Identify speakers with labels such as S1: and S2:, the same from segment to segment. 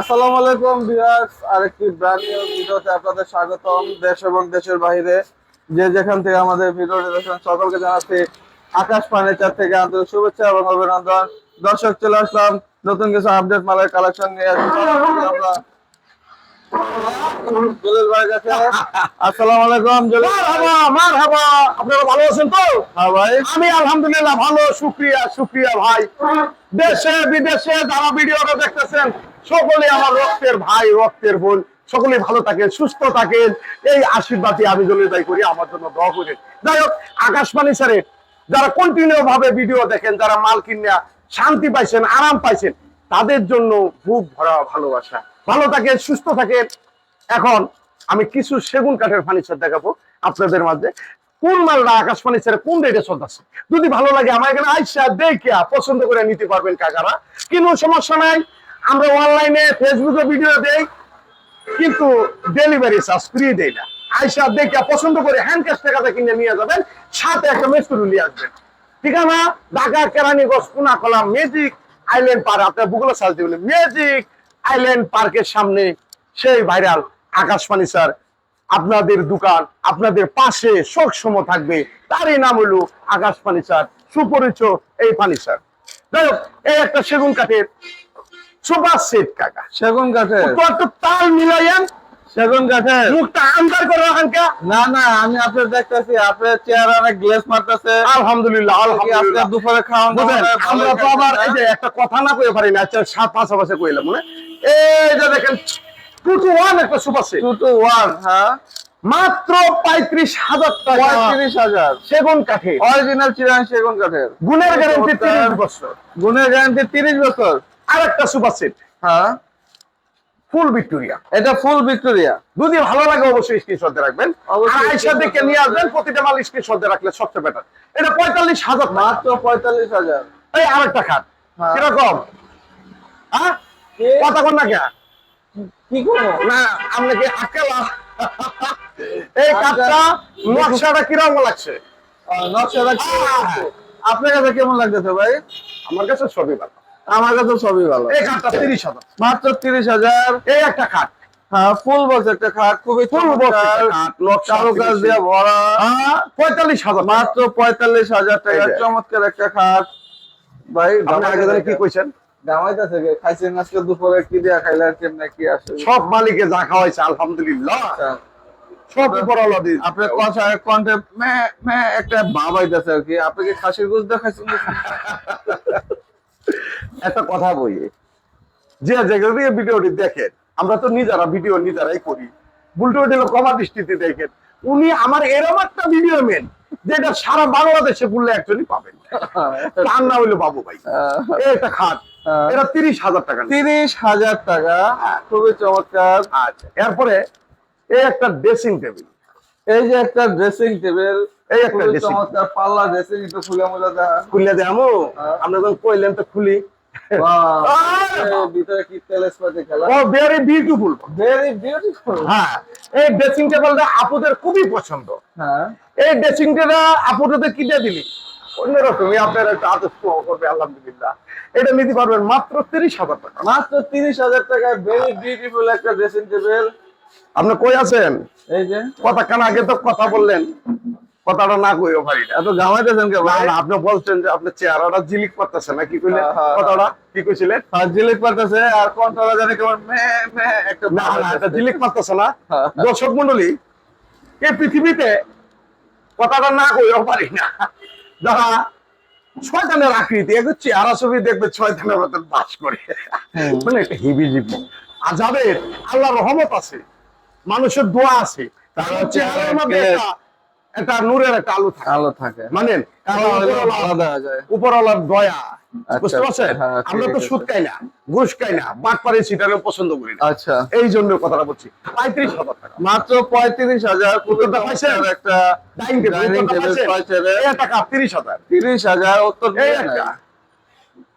S1: আসসালামু আলাইকুম ভিউয়ার্স, আরেকটি ব্র্যান্ড নিউ ভিডিওতে আপনাদের স্বাগতম। দেশ এবং দেশের বাইরে যে যেখান থেকে আমাদের ভিডিওটি দেখেন সকলকে জানাচ্ছি আকাশ ফার্নিচার থেকে আন্তরিক শুভেচ্ছা এবং অভিনন্দন। দর্শক, চলে আসলাম নতুন কিছু আপডেট মালের কালেকশন নিয়ে। আমরা জলিল ভাইয়ের কাছে। আসসালামু আলাইকুম জলিল।
S2: মারহাবা, আপনারা ভালো আছেন তো?
S1: হ্যাঁ ভাই,
S2: আমি আলহামদুলিল্লাহ ভালো, শুকরিয়া ভাই। দেশে বিদেশে যারা ভিডিওটা দেখতেছেন সকলেই আমার রক্তের ভাই, রক্তের বোন, সকলেই ভালো থাকেন, সুস্থ থাকেন, এই আশীর্বাদই আমি জলিল ভাই করি, আমার জন্য দোয়া করেন। যাই হোক, আকাশবাণী স্যারে যারা কন্টিনিউ ভাবে ভিডিও দেখেন, যারা মাল কিনা শান্তি পাইছেন, আরাম পাইছেন, তাদের জন্য বুক ভরা ভালোবাসা। ভালো থাকেন, সুস্থ থাকেন। এখন আমি কিছু সেগুন কাঠের ফার্নিচার দেখাবো আপনাদের মাঝে। কোন মালটা আকাশ ফার্নিচারে কোন রেটে চলতেছে, যদি ভালো লাগে আমার এখানে আইসা দেখে পছন্দ করে নিতে পারবেন কাকারা। কোনো সমস্যা নাই, আমরা অনলাইনে ফেসবুকে ভিডিও দেই, কিন্তু ডেলিভারি চার্জ ফ্রি দেই না। আইসা দেখে পছন্দ করে হ্যান্ড ক্যাশ টাকাতে কিনে নিয়ে যাবেন, সাথে একটা মেস্তুরি নিয়ে আসবেন। ঠিকানা Dhaka Keraniganj Konakola magic island park. আপনার গুগলে সার্চ দিবেন ম্যাজিক আইল্যান্ড পার্কের সামনে সেই ভাইরাল আকাশ ফার্নিচার। আপনাদের দোকান আপনাদের পাশে সব সময় থাকবে, তারই নাম হলো আকাশ ফার্নিচার, সুপরিচিত এই ফার্নিচার। যাই হোক, এই একটা সেগুন কাঠের সোফা সেট কাকা।
S1: সেগুন কাঠের?
S2: তো একটু তাল মিলাইয়েন,
S1: সেগুন কাঠের?
S2: মুখটা আন্দার করে রাখেন কা।
S1: না না, আমি আপনার দেখতেছি আপনার চেহারা অনেক গ্লেজ মারতেছে।
S2: আলহামদুলিল্লাহ, আলহামদুলিল্লাহ।
S1: দুপুরে খাওয়ান
S2: আমরা তো আবার এই যে একটা কথা না কইতে পারি না, আচ্ছা সাত পাশাপাশি কইলাম মনে। এই যে দেখেন 2 to 1 একটা সুপার সেট,
S1: 2 to 1। হ্যাঁ,
S2: মাত্র 35,000 টাকা।
S1: 35,000
S2: সেগুন কাঠে,
S1: অরিজিনাল চিরান সেগুন কাঠের,
S2: গুণের গ্যারান্টি 30 বছর।
S1: গুণের গ্যারান্টি 30 বছর।
S2: আর একটা সুপার সেট,
S1: হ্যাঁ,
S2: ফুল ভিক্টোরিয়া।
S1: এটা ফুল ভিক্টোরিয়া।
S2: যদি ভালো লাগে অবশ্যই স্ক্রিনশট দিয়ে রাখবেন,
S1: অবশ্যই
S2: আয়সা দেখে নিয়ে আসবেন। প্রতিটা মাল স্ক্রিনশট দিয়ে রাখলে সবচেয়ে বেটার। এটা 45,000
S1: মাত্র 45,000।
S2: এই আরেকটা খাট,
S1: হ্যাঁ।
S2: কিরকম? হ্যাঁ, কথা কন না কে?
S1: কি করবো
S2: না আপনাকে আকেলা। এই কাঠটা নকশাটা কিরকম লাগছে?
S1: নকশাটা কি লাগছে? আপনার কাছে কেমন লাগতেছে ভাই?
S2: আমার কাছে সবই ভালো।
S1: আমার কাছে সবই ভালো।
S2: এই কাঠটা 30,000,
S1: মাত্র 30,000।
S2: এই একটা খাট,
S1: হ্যাঁ, ফুল বক্স একটা খাট, খুবই
S2: ফুল বক্স একটা খাট, নকশা
S1: কারুকাজ দিয়ে ভরা।
S2: 45,000
S1: মাত্র 45,000 টাকা,
S2: এই যে।
S1: চমৎকার একটা খাট। ভাই
S2: আপনি আগে জানি কি কইছেন?
S1: গামাইতেছে খাইছেন আজকে দুপুরে কি দিয়া খাইলে আর কেমনে কি আসে?
S2: সব মালিকে যা খাওয়াইছে আলহামদুলিল্লাহ, সব উপর আল্লাহ দিয়ে।
S1: আপনার কথা কণ্ঠে মে মে একটা ভাব আইতাছে আর কি। আপনি কি খাসির গোশত দেখাইছেন?
S2: একটা কথা বলি, যে যেগুলো দিয়ে ভিডিওটি দেখেন, আমরা তো নিজেরা ভিডিও নিজেরাই করি, বুলটো দিল কমা দৃষ্টিতে দেখেন। উনি আমার এরকম একটা ভিডিও মেন যেটা সারা বাংলাদেশে বললে অ্যাকচুয়ালি পাবেন, তার নাম হইলো বাবু ভাই। এই একটা খাট, এটা 30,000 টাকা।
S1: 30,000 টাকা, খুবই চমৎকার।
S2: আচ্ছা, এরপরে এই একটা ড্রেসিং টেবিল,
S1: এই যে একটা ড্রেসিং টেবিল,
S2: এই একটা
S1: খুবই
S2: dressing
S1: চমৎকার পাল্লা ড্রেসিং, একটু খুলে মুলে দেখা।
S2: খুলে দেবো। আমরা যখন কইলেন তো খুলি।
S1: ভিতরে কি তেলেসপাতি খেলা।
S2: ও ভেরি বিউটিফুল,
S1: ভেরি বিউটিফুল।
S2: হ্যাঁ। এই ড্রেসিং টেবিলটা আপুদের খুবই পছন্দ।
S1: হ্যাঁ,
S2: এই ড্রেসিং টেবিলটা আপুদের কিনে দিলি অন্যরকমই আপনার একটা আদর্শ করবে আলহামদুলিল্লাহ। এটা নিতে পারবেন মাত্র 30,000 টাকা।
S1: মাত্র 30,000 টাকায় ভেরি বিউটিফুল একটা ড্রেসিং টেবিল।
S2: আপনি কই আছেন?
S1: এই যে
S2: কথা কান আগে তো কথা বললেন, কথাটা না কইও পারি না।
S1: এত গামাইতেছেন কে
S2: না
S1: ভাই?
S2: না, আপনি বলছেন যে আপনার চেহারাটা ঝিলিক করতেছে না, কি কইলেন?
S1: হ্যাঁ,
S2: কথাটা কি কইছিলেন?
S1: জিলিক পারতেছে আর কণ্ঠটা জানি কেমন মে মে একটা
S2: না না, এটা ঝিলিক মারতেছে না।
S1: হ্যাঁ।
S2: দর্শক মন্ডলী, এই পৃথিবীতে কথাটা না কইও পারি না। যারা শয়তানের আকৃতি, একটু চেহারা ছবি দেখবে শয়তানের মতন বাস করে, মানে একটা হিবি জিবি আজাবের আল্লাহর রহমত আছে, মানুষের দোয়া আছে, তার চেহারার মধ্যে একটা নূরের একটা আলো থাকে।
S1: আলো থাকে,
S2: মানেন?
S1: কালো হলে ভালো দেখা যায়।
S2: উপরওয়ালার দয়া,
S1: আচ্ছা,
S2: বুঝতে পারছেন?
S1: হ্যাঁ, ঠিক
S2: আমরা তো
S1: আছে।
S2: সুদ খাই না, ঘুষ খাই না, বাটপারি সিটারও পছন্দ করি না।
S1: আচ্ছা,
S2: এই জন্য কথাটা বলছি। 35,000 টাকা
S1: মাত্র 35,000। খুবই
S2: উত্তরটা পাইছেন?
S1: চমৎকার একটা
S2: ডাইনিং টেবিল,
S1: ডাইনিং
S2: উত্তরটা
S1: টেবিল
S2: পাইছেন?
S1: পাইছে।
S2: এই টাকা 30,000।
S1: 30,000 উত্তর
S2: এই
S1: দিয়ে
S2: একটা
S1: নাই।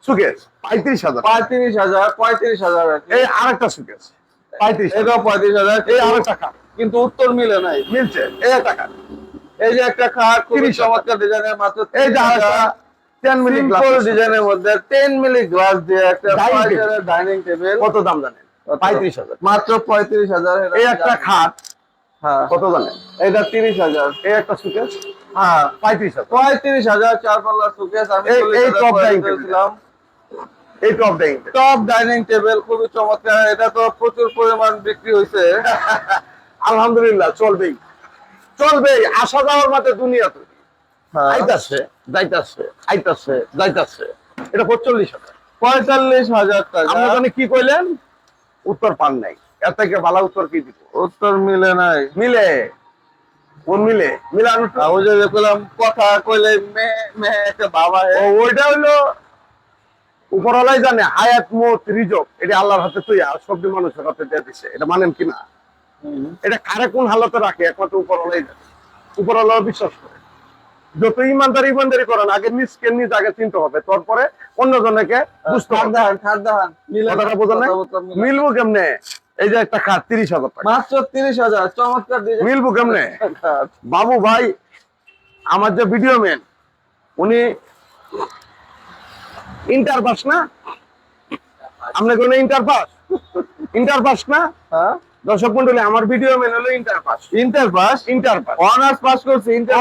S2: সুকেস 35,000।
S1: 35,000, 35,000 আর কি।
S2: এই আরেকটা সুকেস 35,000।
S1: এটাও 35,000,
S2: এই আরেকটা টাকা
S1: কিন্তু উত্তর মিলে নাই।
S2: মিলছে, এই টাকা।
S1: এই যে একটা খাট খুবই
S2: 30,000
S1: চমৎকার ডিজাইনের, মাত্র
S2: এই যে আরেকটা
S1: 30,000।
S2: 10 মিলি গ্লাস
S1: সিম্পল ডিজাইনের মধ্যে 10 মিলি গ্লাস দিয়ে একটা
S2: Dining table।
S1: Dining table.
S2: কত দাম জানেন? 35,000।
S1: মাত্র 35,000।
S2: এই একটা খাট
S1: হ্যাঁ
S2: কত জানেন?
S1: এটা 30,000।
S2: এই একটা সুকেস
S1: হ্যাঁ
S2: 35,000।
S1: 35,000 চার পাল্লার সুকেস। আমি
S2: এই top dining table।
S1: করেছিলাম।
S2: এই top dining
S1: top dining table খুবই চমৎকার। এটা তো প্রচুর পরিমাণ বিক্রি হয়েছে।
S2: আলহামদুলিল্লাহ, চলবেই চলবেই, আসা যাওয়ার মধ্যে দুনিয়া তো
S1: হ্যাঁ
S2: আইতাছে যাইতাছে আইতাছে যাইতাছে। এটা 45,000।
S1: 45,000 টাকা।
S2: আপনি জানি কি কইলেন? উত্তর পান নাই। এর থেকে ভালো উত্তর কি দিব?
S1: উত্তর মিলে নাই।
S2: মিলে কোন মিলে? মিলানো তো।
S1: ওই যে দেখলাম কথা কইলে মে মে একটা বাবা
S2: ও ওইটা হইলো উপরওয়ালাই জানে, হায়াত মত রিজক এটা আল্লাহর হাতে, তুই আর সব মানুষের হাতে দিয়ে দিছে। এটা মানেন কিনা? এটা কারে কোন হালতে রাখে একমাত্র উপরওয়ালাই জানে। উপরওয়ালা বিশ্বাস করে। যত ইমানদারি করেন, আগে নিজকে নিজ আগে চিনতে হবে, তারপরে অন্যজনকে বুঝতে হবে।
S1: ঠান্ডাহান
S2: কথাটা বোঝেন নাই? মিলবো কেমনে? এই যে একটা খাট 30,000 টাকা,
S1: মাত্র 30,000। চমৎকার ডিজাইন।
S2: মিলবো কেমনে? বাবু ভাই, আমার যে ভিডিও ম্যান, উনি ইন্টার পাস না? আপনি কোন ইন্টার পাস না?
S1: হ্যাঁ
S2: দর্শক মন্ডলী, আমার ভিডিও ম্যান হলো inter pass.
S1: Inter pass. Honours pass করছে। ইন্টার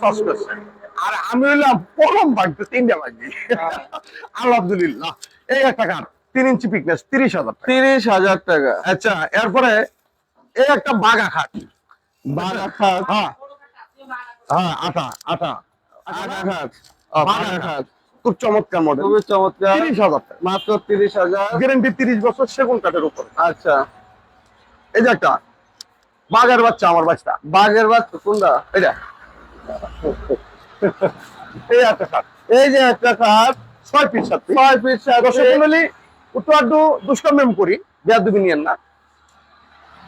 S2: পাস করছে। আর আমি হইলাম পরম ভাগ্য, 3টা ভাগ্য। আলহামদুলিল্লাহ। এই একটা কার 3 ইঞ্চি পিকনেস, 30,000 টাকা।
S1: 30,000 টাকা।
S2: আচ্ছা, এরপরে এই একটা বাগা খাট।
S1: বাগা খাট।
S2: হ্যাঁ হ্যাঁ, আটা আটা
S1: বাগা খাট।
S2: বাগা খাট খুব চমৎকার মডেল,
S1: খুবই চমৎকার।
S2: 30,000 টাকা।
S1: মাত্র 30,000।
S2: গ্যারান্টি 30 বছর, সেগুন কাঠের উপর।
S1: আচ্ছা,
S2: এই যে একটা বাঘের বাচ্চা, আমার বাচ্চা।
S1: বাঘের বাচ্চা কোনটা?
S2: এটা এই একটা খাট,
S1: এই যে একটা খাট
S2: 6 পিস 7 পিস।
S1: 6 ফিট 7
S2: দর্শক মন্ডলী, একটু আধটু দুষ্কর্ম করি, বেয়াদবি নিয়েন না।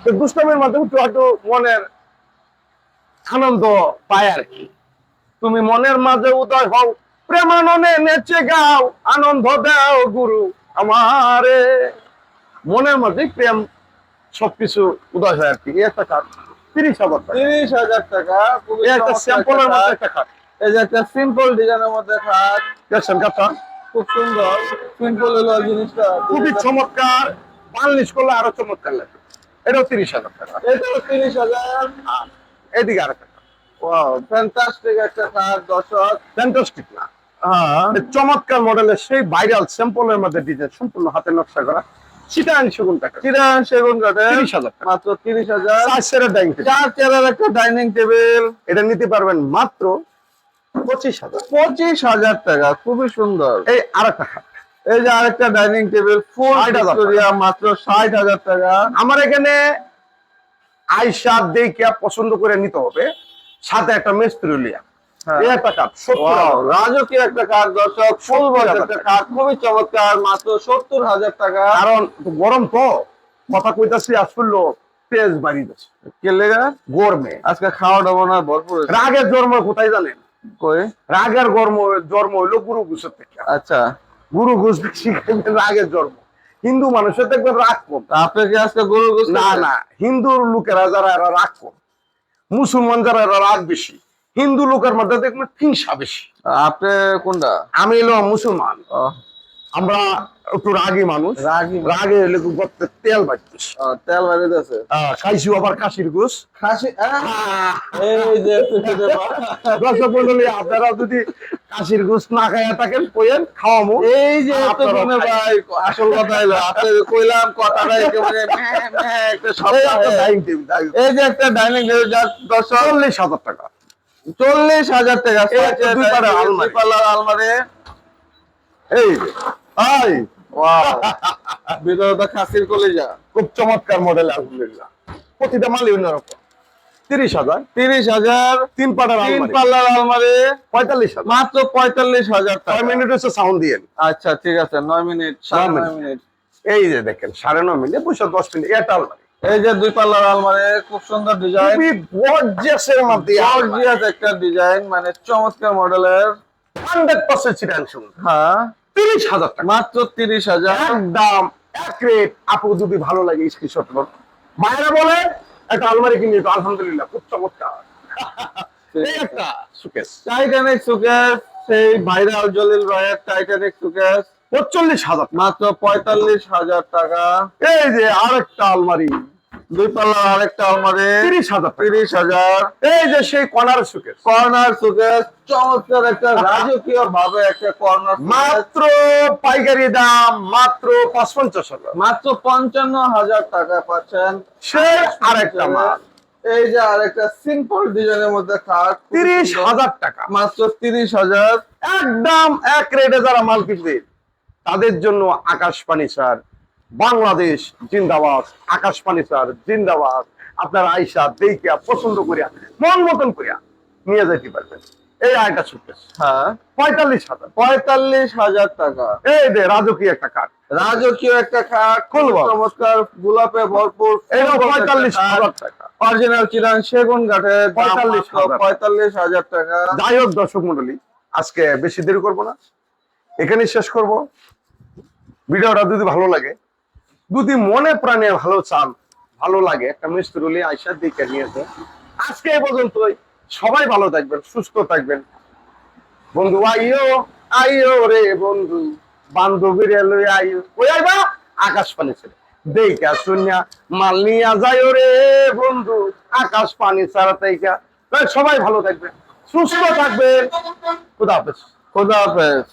S2: তো দুষ্কর্মের মাধ্যমে একটু আধটু মনের আনন্দ পায় আর কি। তুমি মনের মাঝে উদয় হও, প্রেমাননে নেচে গাও, আনন্দ দাও গুরু আমারে। মনের মাঝে প্রেম সবকিছু উদয় হয় আর কি। এই একটা খাট 30,000 টাকা।
S1: 30,000 টাকা। খুবই
S2: এই একটা
S1: চমৎকার
S2: স্যাম্পলের
S1: একটা
S2: মধ্যে
S1: খাট।
S2: একটা খাট
S1: এই যে একটা সিম্পল ডিজাইনের মধ্যে খাট।
S2: দেখছেন খাটটা?
S1: খুব সুন্দর। সিম্পল হলো জিনিসটা।
S2: খুবই চমৎকার, পালিশ করলে আরো চমৎকার লাগে। এটাও 30,000 টাকা।
S1: এটাও 30,000।
S2: আর এদিকে আরেকটা
S1: ওয়াও, ফ্যান্টাস্টিক একটা খাট দর্শক।
S2: ফ্যান্টাস্টিক না?
S1: হ্যাঁ
S2: এই চমৎকার মডেলের সেই ভাইরাল স্যাম্পলের মধ্যে ডিজাইন, সম্পূর্ণ হাতে নকশা করা, চিটাং সেগুন টাকা।
S1: চিরাং সেগুন কাঠের।
S2: 30,000 টাকা।
S1: মাত্র 30,000।
S2: 4 সেটের ডাইনিং টেবিল।
S1: 4 চেয়ারের একটা ডাইনিং টেবিল।
S2: এটা নিতে পারবেন মাত্র 25,000।
S1: 25,000 টাকা। খুবই সুন্দর।
S2: এই আরেকটা খাট,
S1: এই যে আরেকটা ডাইনিং টেবিল ফুল
S2: 60,000
S1: ভিক্টোরিয়া, মাত্র 60,000 টাকা।
S2: আমার এখানে আয়সা দেখে পছন্দ করে নিতে হবে, সাথে একটা মিস্ত্রি লিয়া।
S1: হ্যাঁ।
S2: এই একটা কাঠ 70,000
S1: ওয়াও,
S2: টাকা।
S1: রাজকীয় একটা কাঠ দর্শক। ফুল
S2: 70,000
S1: একটা কাঠ, খুবই চমৎকার। মাত্র 70,000 টাকা।
S2: কারণ গরম তো, কথা কইতাছি, আসলে তেজ বাড়ি যাচ্ছে।
S1: কে লেগা?
S2: গরমে
S1: আজকে খাওয়া দাওয়া না ভরপুর হয়েছে।
S2: রাগের জন্ম কোথায় জানেন?
S1: কই?
S2: রাগের জন্ম হইলো গুরু ঘুষের থেকে।
S1: আচ্ছা,
S2: গুরু ঘুষ বেশি খাইলে রাগের জন্ম। হিন্দু মানুষের দেখবেন রাগ কম।
S1: তা আপনি কি আজকে গরু গোশত
S2: না
S1: খাবেন?
S2: না, হিন্দুর লোকেরা যারা এরা রাগ কম, মুসলমান যারা এরা রাগ বেশি। হিন্দু লোকের মধ্যে দেখবেন হিংসা বেশি।
S1: আপনি কোনটা?
S2: আমি হলো মুসলমান,
S1: ও,
S2: আমরা একটু রাগী মানুষ।
S1: রাগী মানুষ।
S2: রাগে হলে গর্তে তেল বাড়তেছে।
S1: তেল বাড়িতেছে।
S2: খাইছি আবার কাশির গোস।
S1: খাসি এই যে
S2: দর্শক মন্ডলী, আপনারা যদি কাশির গোস না খাইয়া থাকেন কইেন, খাওয়ামো।
S1: এই যে
S2: আপনারা
S1: আপনার
S2: খাই।
S1: ভাই আসল কথা হলো আপনি কইলাম কথাটা একেবারে ম্যাঁ, ম্যাঁ একটা শব্দ
S2: এই একটা
S1: হয়।
S2: ডাইনিং টেবিল,
S1: এই যে একটা ডাইনিং টেবিল যার দর্শক
S2: 40,000 টাকা।
S1: 40,000 টাকা।
S2: এই একটা দুই পাল্লার আলমারি।
S1: দুই পাল্লার আলমারি।
S2: এই যে, হাই,
S1: ওয়াও, ভিতরে তো খাসির কলিজা।
S2: খুব চমৎকার মডেল, আলহামদুলিল্লাহ। প্রতিটা মালই অন্যরকম। 30,000।
S1: 30,000।
S2: 3 পাটার
S1: 3
S2: আলমারি,
S1: পাল্লার আলমারি।
S2: 45,000।
S1: মাত্র 45,000 টাকা।
S2: 6 মিনিট হচ্ছে সাউন্ড দিয়েন।
S1: আচ্ছা ঠিক আছে, 9 মিনিট, 9 মিনিট।
S2: এই যে দেখেন 9.5 মিনিট, 10 মিনিট। এটা আলমারি
S1: এই যে দুই পাল্লার আলমারি, খুব সুন্দর ডিজাইন।
S2: খুবই গর্জিয়াসের মধ্যে আলমারি।
S1: গর্জিয়াস একটা ডিজাইন, মানে চমৎকার মডেলের।
S2: 100% চিটাং শুনুন।
S1: হ্যাঁ,
S2: 30,000 টাকা।
S1: মাত্র 30,000।
S2: একদম এক রেট। আপু যদি ভালো লাগে স্ক্রিনশট করুন। মায়েরা বলে একটা আলমারি কিনে তো, আলহামদুলিল্লাহ খুব চমৎকার। এই একটা সুকেস,
S1: টাইটানিক সুকেস সেই ভাইরাল জলিল ভাইয়ের টাইটানিক সুকেস
S2: ৪৫,০০০।
S1: মাত্র 45,000 টাকা।
S2: এই যে আরেকটা আলমারি
S1: দুই পাল্লার আরেকটা আলমারি
S2: ৩০,০০০।
S1: 30,000।
S2: এই যে সেই কর্নার সুকেস
S1: কর্নার সুকেস চমৎকার একটা রাজকীয় ভাবে একটা কর্নার
S2: মাত্র পাইকারি দাম মাত্র ৫৫,০০০।
S1: মাত্র 55,000 টাকা পাচ্ছেন।
S2: সেই আরেকটা মাল
S1: এই যে আরেকটা সিম্পল ডিজাইনের মধ্যে খাট
S2: ৩০,০০০ টাকা।
S1: মাত্র 30,000।
S2: একদম এক রেটে যারা মাল কিনবে তাদের জন্য আকাশ ফার্নিচার বাংলাদেশ জিন্দাবাদ। আকাশ ফার্নিচার জিন্দাবাদ। আপনার আইসা দেখিয়া পছন্দ করিয়া মন মতন করিয়া নিয়ে যেতে পারবেন। এই আয়টা সুকেস
S1: হ্যাঁ
S2: ৪৫,০০০।
S1: 45,000 টাকা।
S2: এই যে রাজকীয় একটা কাঠ
S1: রাজকীয় একটা খাট
S2: খুলবো।
S1: চমৎকার গোলাপে ভরপুর
S2: এটাও ৪৫,০০০ টাকা।
S1: অরিজিনাল চিরাং সেগুন কাঠের
S2: 45,000
S1: 45,000 টাকা।
S2: যাই হোক দর্শক মন্ডলী, আজকে বেশি দেরি করব না, এখানেই শেষ করব। ভিডিওটা যদি ভালো লাগে, যদি মনে প্রাণে ভালো চান, ভালো লাগে, একটা মিস্ত্রি আইসা দেখে নিয়েছে। আজকে এই পর্যন্তই। সবাই ভালো থাকবেন, সুস্থ থাকবেন। বন্ধু আইও আইও রে বন্ধু, বান্ধবীর লই আইও। কই আইবা? আকাশ পানি ছেড়ে দেখা শুনিয়া মাল নিয়া যাইও রে বন্ধু, আকাশ পানি ছাড়া তাইকা। সবাই ভালো থাকবেন, সুস্থ থাকবেন। খুদা হাফেজ।
S1: খোদা হাফেজ।